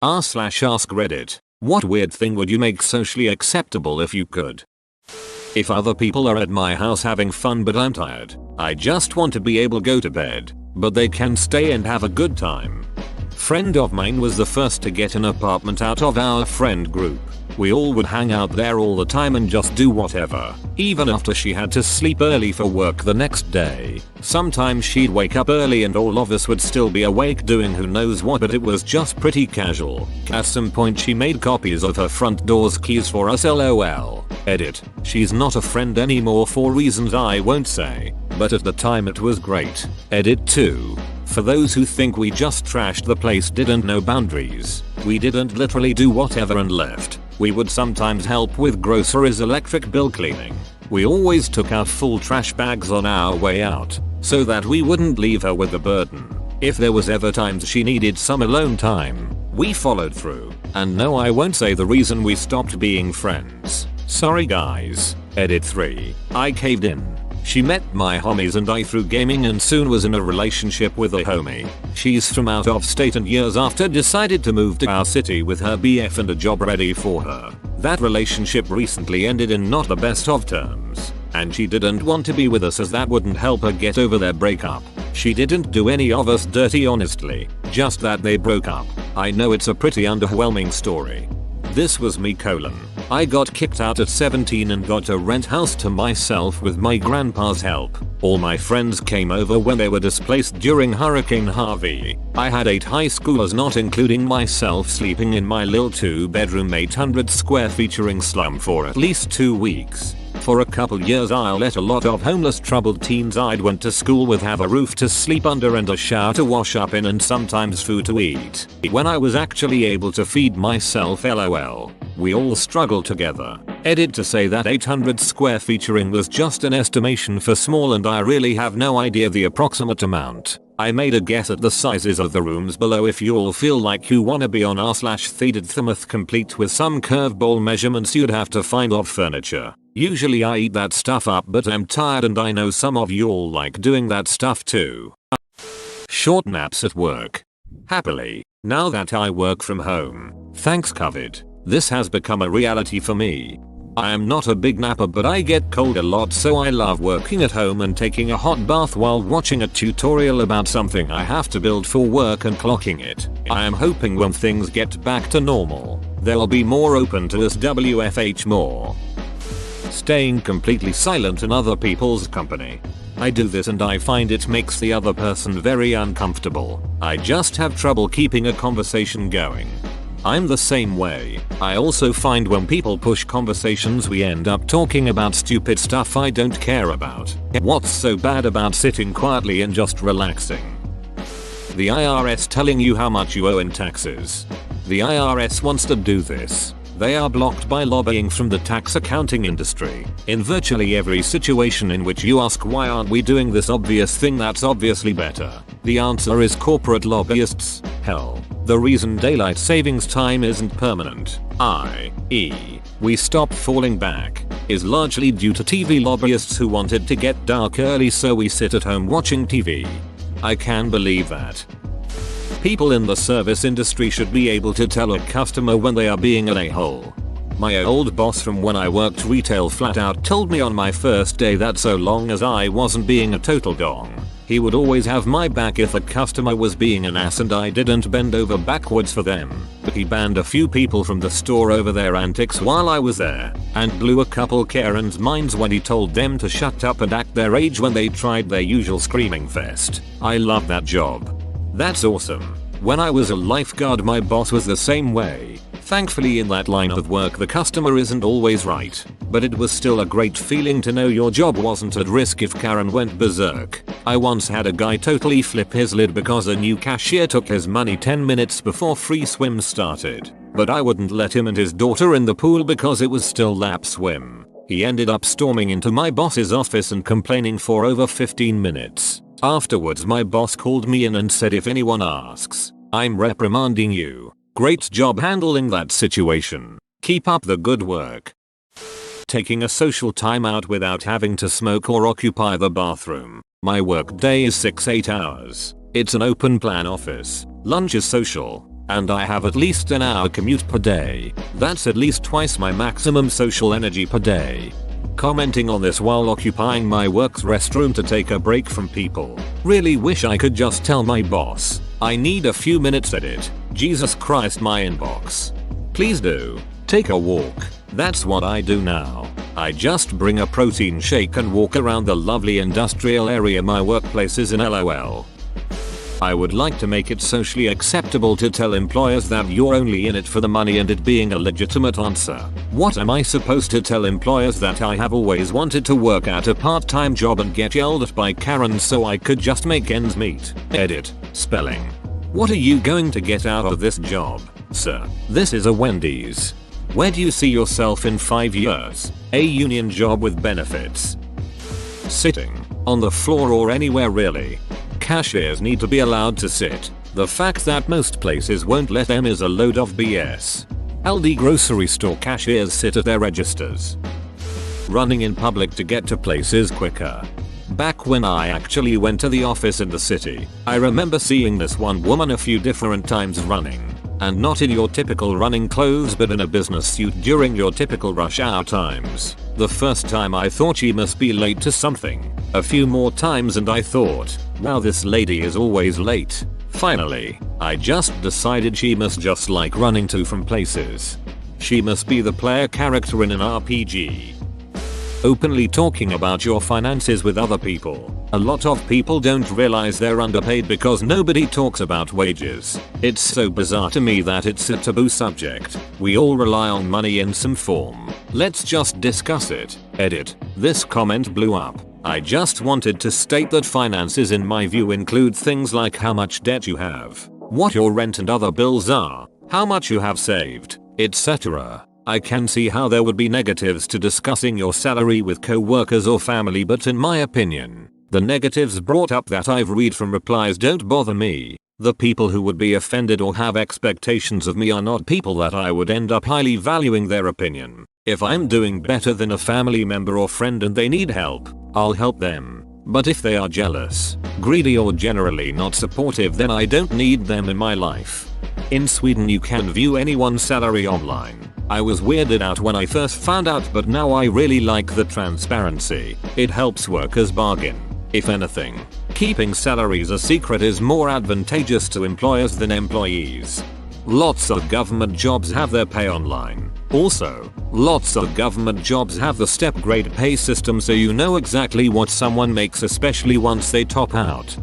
r/ask Reddit. What weird thing would you make socially acceptable if you could? If other people are at my house having fun but I'm tired, I just want to be able to go to bed, but they can stay and have a good time. Friend of mine was the first to get an apartment out of our friend group. We all would hang out there all the time and just do whatever, even after she had to sleep early for work the next day. Sometimes she'd wake up early and all of us would still be awake doing who knows what, but it was just pretty casual. At some point she made copies of her front door's keys for us, lol. Edit. She's not a friend anymore for reasons I won't say, but at the time it was great. Edit 2. For those who think we just trashed the place, didn't know boundaries. We didn't literally do whatever and left. We would sometimes help with groceries, electric bill cleaning. We always took out full trash bags on our way out, so that we wouldn't leave her with the burden. If there was ever times she needed some alone time, we followed through. And no, I won't say the reason we stopped being friends. Sorry guys. Edit 3. I caved in. She met my homies and I through gaming and soon was in a relationship with a homie. She's from out of state and years after decided to move to our city with her BF and a job ready for her. That relationship recently ended in not the best of terms, and she didn't want to be with us as that wouldn't help her get over their breakup. She didn't do any of us dirty honestly, just that they broke up. I know it's a pretty underwhelming story. This was me : I got kicked out at 17 and got a rent house to myself with my grandpa's help. All my friends came over when they were displaced during Hurricane Harvey. I had 8 high schoolers, not including myself, sleeping in my lil 2-bedroom 800 square featuring slum for at least 2 weeks. For a couple years I let a lot of homeless troubled teens I'd went to school with have a roof to sleep under and a shower to wash up in and sometimes food to eat. When I was actually able to feed myself, lol. We all struggled together. Edit to say that 800 square featuring was just an estimation for small and I really have no idea the approximate amount. I made a guess at the sizes of the rooms below if you all feel like you wanna be on r/thedidthmuth complete with some curveball measurements you'd have to find off furniture. Usually I eat that stuff up but I'm tired and I know some of you all like doing that stuff too. Short naps at work. Happily, now that I work from home, thanks COVID, this has become a reality for me. I am not a big napper but I get cold a lot, so I love working at home and taking a hot bath while watching a tutorial about something I have to build for work and clocking it. I am hoping when things get back to normal, they'll be more open to this WFH more. Staying completely silent in other people's company. I do this and I find it makes the other person very uncomfortable. I just have trouble keeping a conversation going. I'm the same way. I also find when people push conversations we end up talking about stupid stuff I don't care about. What's so bad about sitting quietly and just relaxing? The IRS telling you how much you owe in taxes. The IRS wants to do this. They are blocked by lobbying from the tax accounting industry. In virtually every situation in which you ask why aren't we doing this obvious thing that's obviously better, the answer is corporate lobbyists. Hell, the reason daylight savings time isn't permanent, i.e., we stopped falling back, is largely due to TV lobbyists who wanted to get dark early so we sit at home watching TV. I can believe that. People in the service industry should be able to tell a customer when they are being an a-hole. My old boss from when I worked retail flat out told me on my first day that so long as I wasn't being a total dong, he would always have my back if a customer was being an ass and I didn't bend over backwards for them. He banned a few people from the store over their antics while I was there, and blew a couple Karens' minds when he told them to shut up and act their age when they tried their usual screaming fest. I love that job. That's awesome. When I was a lifeguard my boss was the same way. Thankfully in that line of work the customer isn't always right, but it was still a great feeling to know your job wasn't at risk if Karen went berserk. I once had a guy totally flip his lid because a new cashier took his money 10 minutes before free swim started, but I wouldn't let him and his daughter in the pool because it was still lap swim. He ended up storming into my boss's office and complaining for over 15 minutes. Afterwards my boss called me in and said if anyone asks, I'm reprimanding you. Great job handling that situation. Keep up the good work. Taking a social time out without having to smoke or occupy the bathroom. My work day is 6-8 hours. It's an open plan office. Lunch is social. and I have at least an hour commute per day. That's at least twice my maximum social energy per day. Commenting on this while occupying my work's restroom to take a break from people. Really wish I could just tell my boss, I need a few minutes edit. Jesus Christ, my inbox. Please do. Take a walk. That's what I do now. I just bring a protein shake and walk around the lovely industrial area my workplace is in, lol. I would like to make it socially acceptable to tell employers that you're only in it for the money and it being a legitimate answer. What am I supposed to tell employers, that I have always wanted to work at a part-time job and get yelled at by Karens so I could just make ends meet? Edit. Spelling. What are you going to get out of this job, sir? This is a Wendy's. Where do you see yourself in 5 years? A union job with benefits. Sitting. On the floor or anywhere really. Cashiers need to be allowed to sit. The fact that most places won't let them is a load of BS. Aldi grocery store cashiers sit at their registers. Running in public to get to places quicker. Back when I actually went to the office in the city, I remember seeing this one woman a few different times running. And not in your typical running clothes but in a business suit during your typical rush hour times. The first time I thought she must be late to something. A few more times and I thought, wow, this lady is always late. Finally, I just decided she must just like running to from places. She must be the player character in an RPG. Openly talking about your finances with other people. A lot of people don't realize they're underpaid because nobody talks about wages. It's so bizarre to me that it's a taboo subject. We all rely on money in some form. Let's just discuss it. Edit. This comment blew up. I just wanted to state that finances in my view include things like how much debt you have, what your rent and other bills are, how much you have saved, etc. I can see how there would be negatives to discussing your salary with co-workers or family, but in my opinion, the negatives brought up that I've read from replies don't bother me. The people who would be offended or have expectations of me are not people that I would end up highly valuing their opinion. If I'm doing better than a family member or friend and they need help, I'll help them. But if they are jealous, greedy or generally not supportive, then I don't need them in my life. In Sweden you can view anyone's salary online. I was weirded out when I first found out, but now I really like the transparency. It helps workers bargain. If anything, keeping salaries a secret is more advantageous to employers than employees. Lots of government jobs have their pay online. Also, lots of government jobs have the step grade pay system so you know exactly what someone makes, especially once they top out.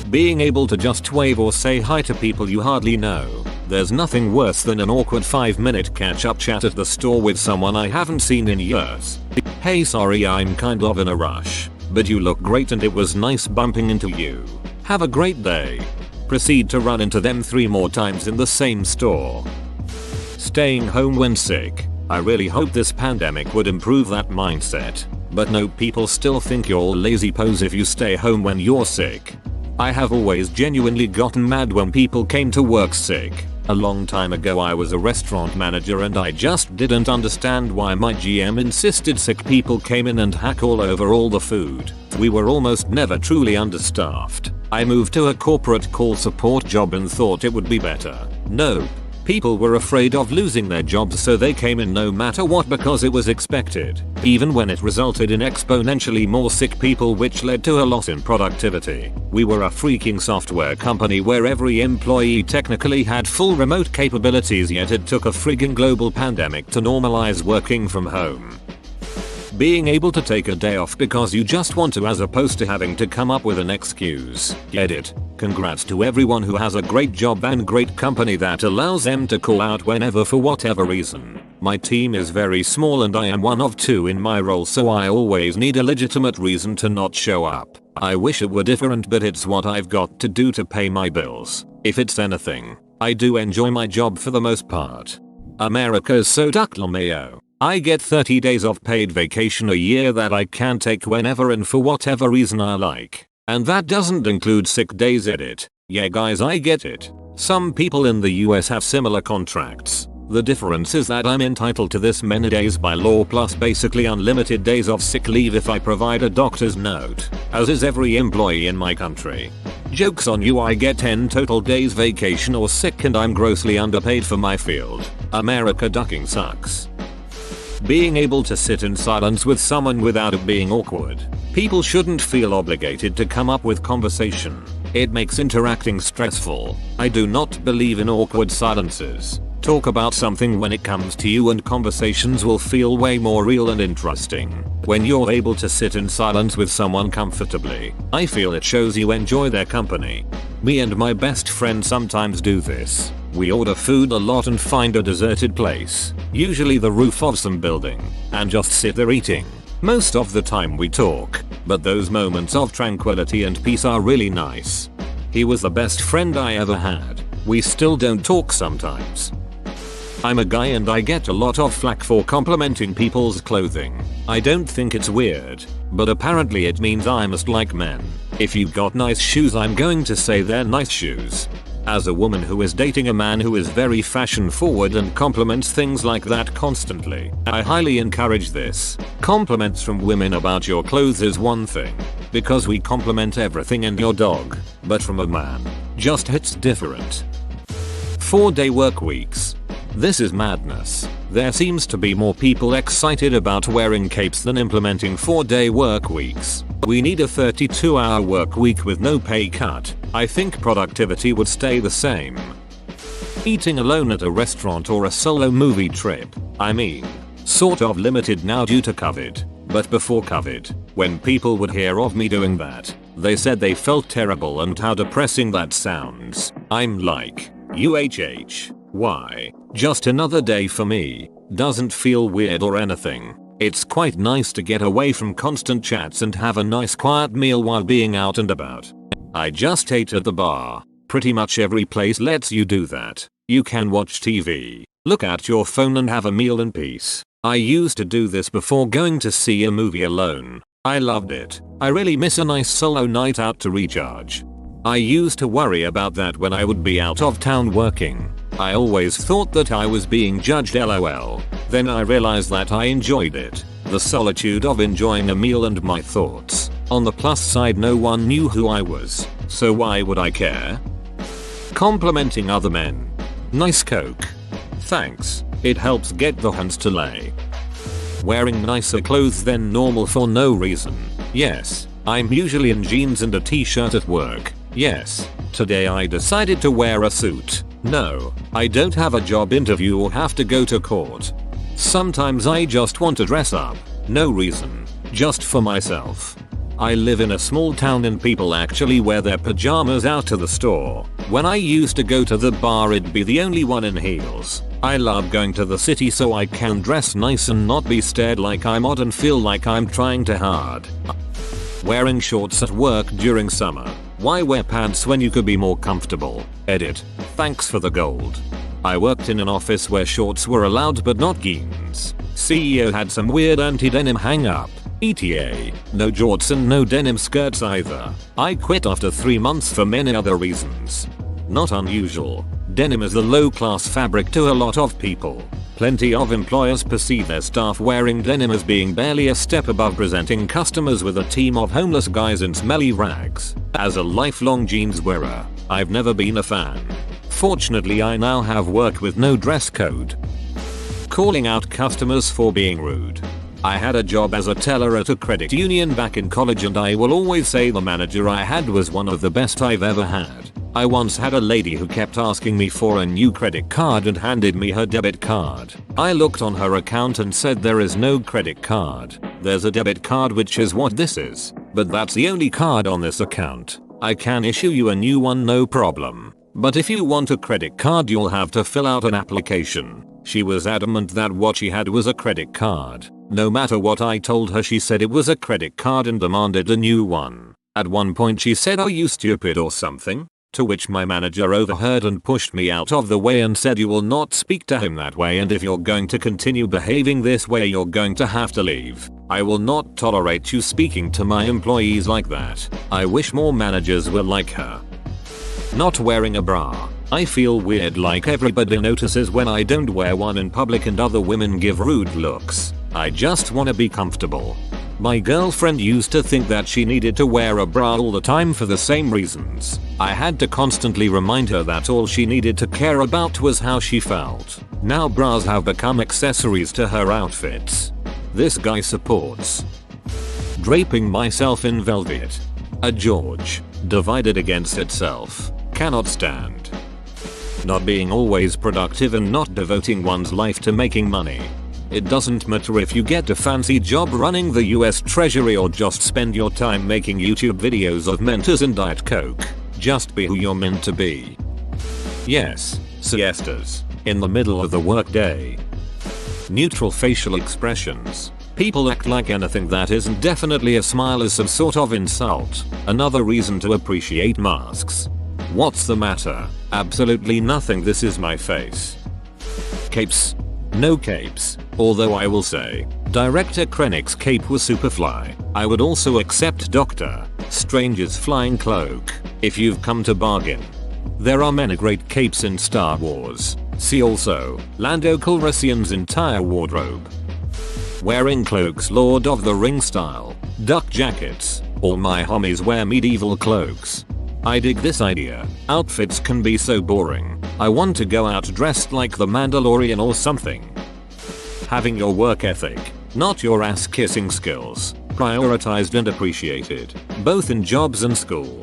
Being able to just wave or say hi to people you hardly know. There's nothing worse than an awkward 5-minute catch-up chat at the store with someone I haven't seen in years. Hey, sorry, I'm kind of in a rush, but you look great and it was nice bumping into you. Have a great day. Proceed to run into them 3 more times in the same store. Staying home when sick. I really hope this pandemic would improve that mindset. But no, people still think you're all lazy pose if you stay home when you're sick. I have always genuinely gotten mad when people came to work sick. A long time ago I was a restaurant manager and I just didn't understand why my GM insisted sick people came in and hack all over all the food. We were almost never truly understaffed. I moved to a corporate call support job and thought it would be better. Nope. People were afraid of losing their jobs, so they came in no matter what because it was expected, even when it resulted in exponentially more sick people, which led to a loss in productivity. We were a freaking software company where every employee technically had full remote capabilities, yet it took a frigging global pandemic to normalize working from home. Being able to take a day off because you just want to, as opposed to having to come up with an excuse. Get it? Congrats to everyone who has a great job and great company that allows them to call out whenever for whatever reason. My team is very small and I am one of 2 in my role, so I always need a legitimate reason to not show up. I wish it were different, but it's what I've got to do to pay my bills. If it's anything, I do enjoy my job for the most part. America's so ducklameo. I get 30 days of paid vacation a year that I can take whenever and for whatever reason I like. And that doesn't include sick days. Edit. Yeah guys, I get it. Some people in the US have similar contracts. The difference is that I'm entitled to this many days by law plus basically unlimited days of sick leave if I provide a doctor's note, as is every employee in my country. Joke's on you, I get 10 total days vacation or sick and I'm grossly underpaid for my field. America ducking sucks. Being able to sit in silence with someone without it being awkward. People shouldn't feel obligated to come up with conversation. It makes interacting stressful. I do not believe in awkward silences. Talk about something when it comes to you and conversations will feel way more real and interesting. When you're able to sit in silence with someone comfortably, I feel it shows you enjoy their company. Me and my best friend sometimes do this. We order food a lot and find a deserted place, usually the roof of some building, and just sit there eating. Most of the time we talk, but those moments of tranquility and peace are really nice. He was the best friend I ever had. We still don't talk sometimes. I'm a guy and I get a lot of flack for complimenting people's clothing. I don't think it's weird, but apparently it means I must like men. If you've got nice shoes, I'm going to say they're nice shoes. As a woman who is dating a man who is very fashion forward and compliments things like that constantly, I highly encourage this. Compliments from women about your clothes is one thing, because we compliment everything and your dog, but from a man, just hits different. 4-day work weeks. This is madness. There seems to be more people excited about wearing capes than implementing 4-day work weeks. We need a 32-hour work week with no pay cut. I think productivity would stay the same. Eating alone at a restaurant or a solo movie trip. I mean, sort of limited now due to COVID, but before COVID, when people would hear of me doing that, they said they felt terrible and how depressing that sounds. I'm like, why? Just another day for me. Doesn't feel weird or anything. It's quite nice to get away from constant chats and have a nice quiet meal while being out and about. I just ate at the bar. Pretty much every place lets you do that. You can watch TV, look at your phone and have a meal in peace. I used to do this before going to see a movie alone. I loved it. I really miss a nice solo night out to recharge. I used to worry about that when I would be out of town working. I always thought that I was being judged, lol. Then I realized that I enjoyed it. The solitude of enjoying a meal and my thoughts. On the plus side, no one knew who I was, so why would I care? Complimenting other men. Nice coke. Thanks. It helps get the hands to lay. Wearing nicer clothes than normal for no reason. Yes. I'm usually in jeans and a t-shirt at work. Yes. Today I decided to wear a suit. No, I don't have a job interview or have to go to court. Sometimes I just want to dress up. No reason. Just for myself. I live in a small town and people actually wear their pajamas out to the store. When I used to go to the bar, it'd be the only one in heels. I love going to the city so I can dress nice and not be stared like I'm odd and feel like I'm trying too hard. Wearing shorts at work during summer. Why wear pants when you could be more comfortable? Edit. Thanks for the gold. I worked in an office where shorts were allowed but not jeans. CEO had some weird anti-denim hang-up. ETA. No jorts and no denim skirts either. I quit after 3 months for many other reasons. Not unusual. Denim is the low-class fabric to a lot of people. Plenty of employers perceive their staff wearing denim as being barely a step above presenting customers with a team of homeless guys in smelly rags. As a lifelong jeans wearer, I've never been a fan. Fortunately, I now have work with no dress code. Calling out customers for being rude. I had a job as a teller at a credit union back in college and I will always say the manager I had was one of the best I've ever had. I once had a lady who kept asking me for a new credit card and handed me her debit card. I looked on her account and said there is no credit card. There's a debit card, which is what this is, but that's the only card on this account. I can issue you a new one, no problem. But if you want a credit card, you'll have to fill out an application. She was adamant that what she had was a credit card. No matter what I told her, she said it was a credit card and demanded a new one. At one point she said, "Are you stupid or something?" To which my manager overheard and pushed me out of the way and said, "You will not speak to him that way, and if you're going to continue behaving this way, you're going to have to leave. I will not tolerate you speaking to my employees like that." I wish more managers were like her. Not wearing a bra. I feel weird, like everybody notices when I don't wear one in public and other women give rude looks. I just wanna be comfortable. My girlfriend used to think that she needed to wear a bra all the time for the same reasons. I had to constantly remind her that all she needed to care about was how she felt. Now bras have become accessories to her outfits. This guy supports draping myself in velvet. A George, divided against itself, cannot stand. Not being always productive and not devoting one's life to making money. It doesn't matter if you get a fancy job running the US Treasury or just spend your time making YouTube videos of Mentos and Diet Coke. Just be who you're meant to be. Yes, siestas. In the middle of the workday. Neutral facial expressions. People act like anything that isn't definitely a smile is some sort of insult. Another reason to appreciate masks. What's the matter? Absolutely nothing, this is my face. Capes. No capes. Although I will say, Director Krennic's cape was superfly. I would also accept Doctor Strange's flying cloak, if you've come to bargain. There are many great capes in Star Wars. See also, Lando Calrissian's entire wardrobe. Wearing cloaks Lord of the Rings style. Duck jackets. All my homies wear medieval cloaks. I dig this idea. Outfits can be so boring. I want to go out dressed like the Mandalorian or something. Having your work ethic, not your ass kissing skills, prioritized and appreciated, both in jobs and school.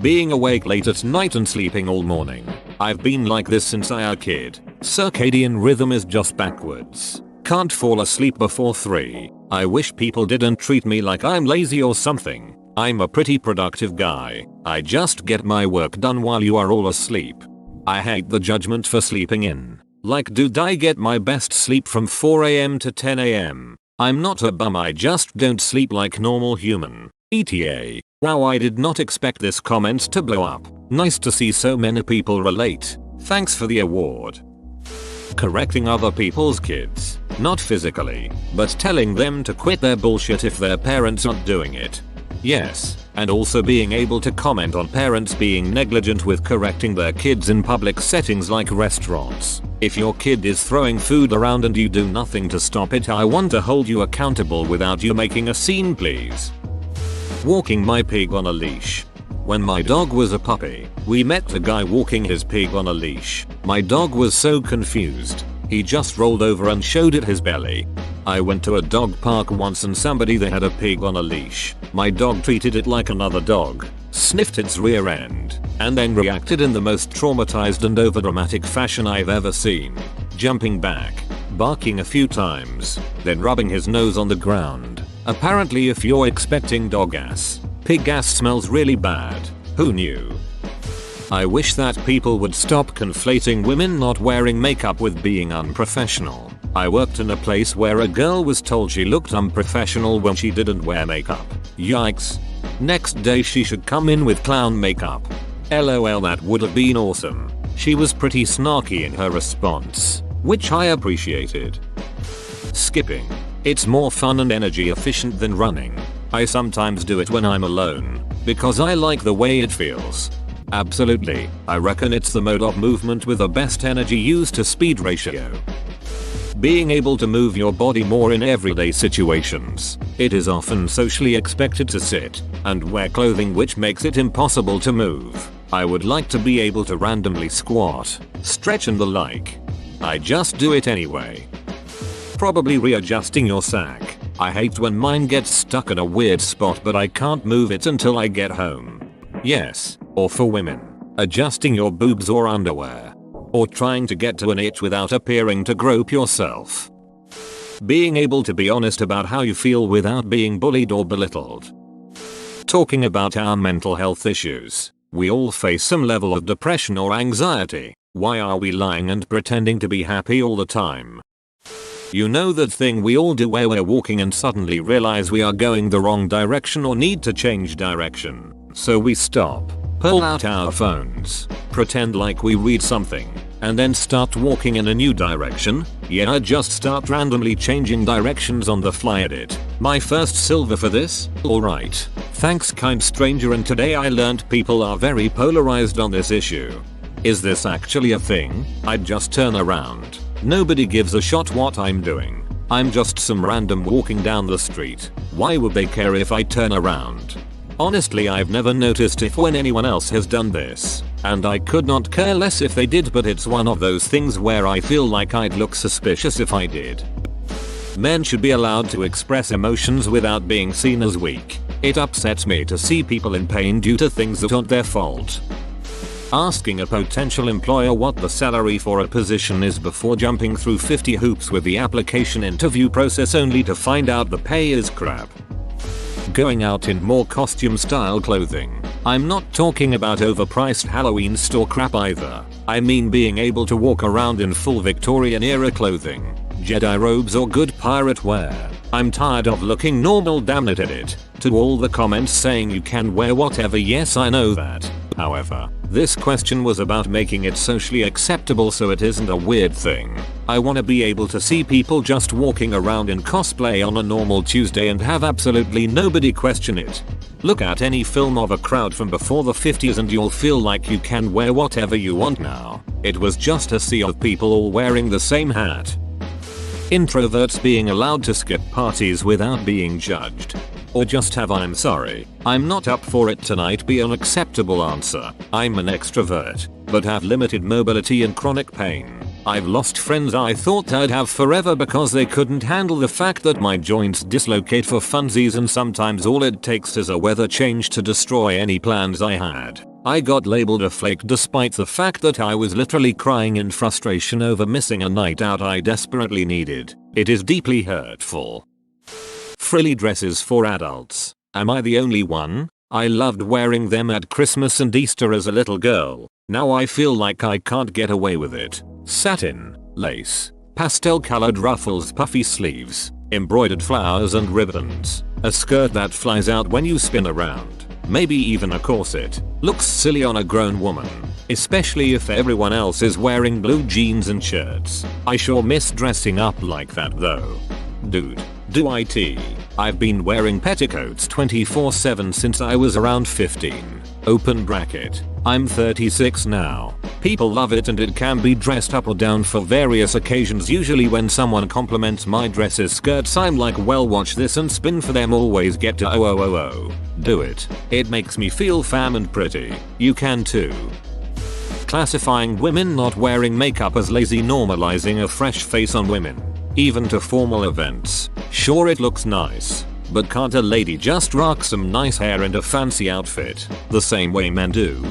Being awake late at night and sleeping all morning. I've been like this since I was a kid. Circadian rhythm is just backwards. Can't fall asleep before 3. I wish people didn't treat me like I'm lazy or something. I'm a pretty productive guy. I just get my work done while you are all asleep. I hate the judgment for sleeping in. Like, dude, I get my best sleep from 4 AM to 10 AM. I'm not a bum, I just don't sleep like normal human. ETA. Wow, I did not expect this comment to blow up. Nice to see so many people relate. Thanks for the award. Correcting other people's kids. Not physically, but telling them to quit their bullshit if their parents aren't doing it. Yes, and also being able to comment on parents being negligent with correcting their kids in public settings like restaurants. If your kid is throwing food around and you do nothing to stop it, I want to hold you accountable without you making a scene, please. Walking my pig on a leash. When my dog was a puppy, we met a guy walking his pig on a leash. My dog was so confused. He just rolled over and showed it his belly. I went to a dog park once and somebody there had a pig on a leash. My dog treated it like another dog, sniffed its rear end, and then reacted in the most traumatized and overdramatic fashion I've ever seen. Jumping back, barking a few times, then rubbing his nose on the ground. Apparently if you're expecting dog ass, pig ass smells really bad. Who knew? I wish that people would stop conflating women not wearing makeup with being unprofessional. I worked in a place where a girl was told she looked unprofessional when she didn't wear makeup. Yikes. Next day she should come in with clown makeup. LOL, that would have been awesome. She was pretty snarky in her response, which I appreciated. Skipping. It's more fun and energy efficient than running. I sometimes do it when I'm alone, because I like the way it feels. Absolutely, I reckon it's the mode of movement with the best energy use to speed ratio. Being able to move your body more in everyday situations. It is often socially expected to sit and wear clothing which makes it impossible to move. I would like to be able to randomly squat, stretch and the like. I just do it anyway. Probably readjusting your sack. I hate when mine gets stuck in a weird spot but I can't move it until I get home. Yes, or for women, adjusting your boobs or underwear. Or trying to get to an itch without appearing to grope yourself. Being able to be honest about how you feel without being bullied or belittled. Talking about our mental health issues. We all face some level of depression or anxiety. Why are we lying and pretending to be happy all the time? You know that thing we all do where we're walking and suddenly realize we are going the wrong direction or need to change direction. So we stop, pull out our phones, pretend like we read something, and then start walking in a new direction? Yeah, just start randomly changing directions on the fly at it. My first silver for this? Alright. Thanks kind stranger, and today I learned people are very polarized on this issue. Is this actually a thing? I'd just turn around. Nobody gives a shot what I'm doing. I'm just some random walking down the street. Why would they care if I turn around? Honestly, I've never noticed if when anyone else has done this, and I could not care less if they did, but it's one of those things where I feel like I'd look suspicious if I did. Men should be allowed to express emotions without being seen as weak. It upsets me to see people in pain due to things that aren't their fault. Asking a potential employer what the salary for a position is before jumping through 50 hoops with the application interview process only to find out the pay is crap. Going out in more costume style clothing. I'm not talking about overpriced Halloween store crap either. I mean being able to walk around in full Victorian era clothing, Jedi robes or good pirate wear. I'm tired of looking normal, damn it, edit. To all the comments saying you can wear whatever, yes I know that. However, this question was about making it socially acceptable so it isn't a weird thing. I wanna be able to see people just walking around in cosplay on a normal Tuesday and have absolutely nobody question it. Look at any film of a crowd from before the 50s and you'll feel like you can wear whatever you want now. It was just a sea of people all wearing the same hat. Introverts being allowed to skip parties without being judged. Or just have I'm sorry, I'm not up for it tonight be an acceptable answer. I'm an extrovert, but have limited mobility and chronic pain. I've lost friends I thought I'd have forever because they couldn't handle the fact that my joints dislocate for funsies, and sometimes all it takes is a weather change to destroy any plans I had. I got labeled a flake despite the fact that I was literally crying in frustration over missing a night out I desperately needed. It is deeply hurtful. Frilly dresses for adults. Am I the only one? I loved wearing them at Christmas and Easter as a little girl. Now I feel like I can't get away with it. Satin, lace, pastel colored ruffles, puffy sleeves, embroidered flowers and ribbons, a skirt that flies out when you spin around, maybe even a corset. Looks silly on a grown woman, especially if everyone else is wearing blue jeans and shirts. I sure miss dressing up like that though. Dude, do IT. I've been wearing petticoats 24/7 since I was around 15. Open bracket. I'm 36 now. People love it and it can be dressed up or down for various occasions. Usually when someone compliments my dresses skirts I'm like, well, watch this and spin for them, always get to do it. It makes me feel femme and pretty. You can too. Classifying women not wearing makeup as lazy, normalizing a fresh face on women. Even to formal events. Sure, it looks nice, but can't a lady just rock some nice hair and a fancy outfit the same way men do?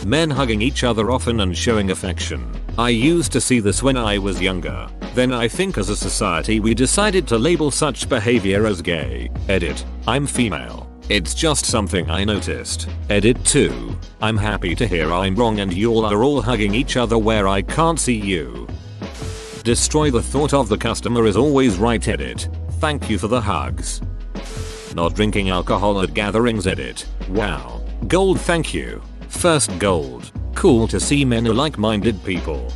Men hugging each other often and showing affection. I used to see this when I was younger. Then I think as a society we decided to label such behavior as gay. Edit. I'm female. It's just something I noticed. Edit 2. I'm happy to hear I'm wrong and y'all are all hugging each other where I can't see you. Destroy the thought of the customer is always right. Edit. Thank you for the hugs. Not drinking alcohol at gatherings. Edit. Wow. Gold, thank you. First gold. Cool to see men are like-minded people.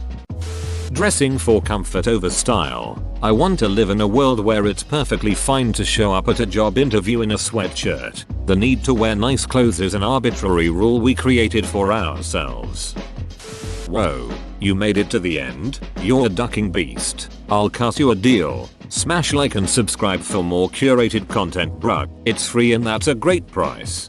Dressing for comfort over style. I want to live in a world where it's perfectly fine to show up at a job interview in a sweatshirt. The need to wear nice clothes is an arbitrary rule we created for ourselves. Whoa, you made it to the end? You're a ducking beast. I'll cut you a deal. Smash like and subscribe for more curated content, bruh. It's free and that's a great price.